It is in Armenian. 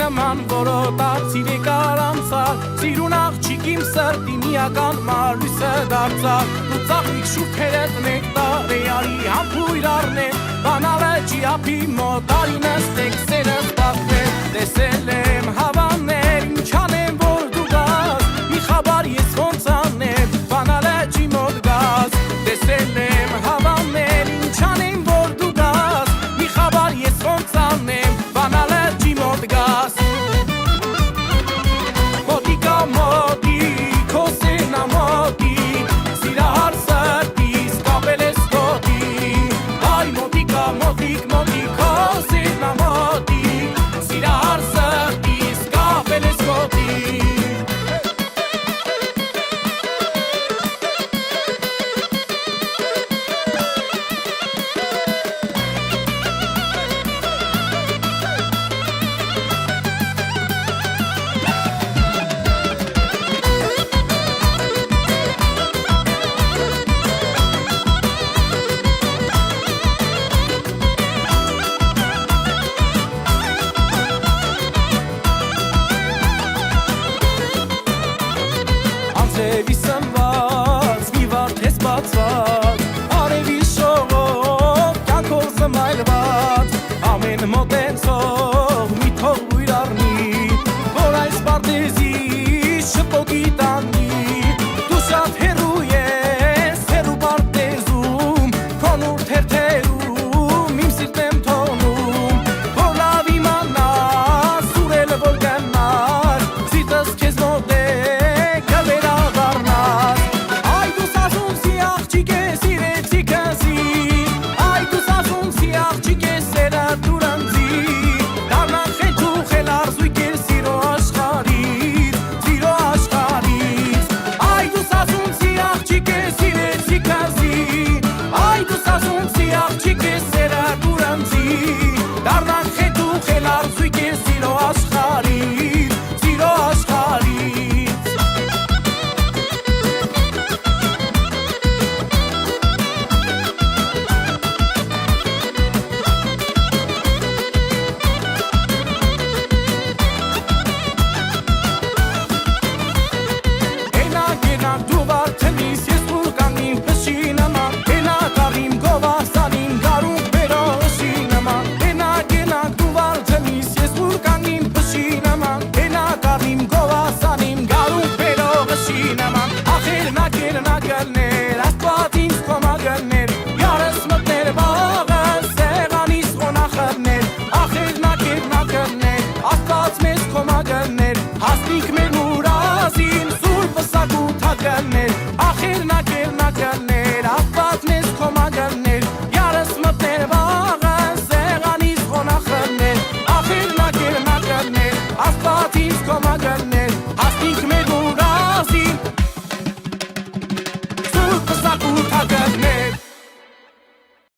Նման որոտար սիրեք առանցար Սիրուն աղջիկիմ սրտի միական մարույսը դարձար Ու ծաղիկ շուքերդ նեկտար էարի համպույր առնեն Բանալը ճիապի մոտ արինս տեքսերս բախվեն Տեսել եմ հավաներ ինչ անեմ որ դու գաս Մի խաբար ես ոնց անեմ բանալը ճի մոտ գաս Տեսել եմ հավաներ ինչ անեմ որ դու գաս Մի խաբար ես ոնց անեմ բանալը ճի մոտ գաս Մոտենցող մի թող բույր առնի Որ այս պարտեզի շպոտի տանի Դու շատ հեռու ես հեռու պարտեզում Քոնուր թերթերում իմ սիրտ եմ թողնում Որ լավ իմանաս ուրել որ գնար Սիրտս քեզ մոտ է կվերադառնաս Այ դու սազունցի աղջիկ ես իրեցի կզի Այ դու սազունցի աղջիկ ես Gova sanim garun pero gashina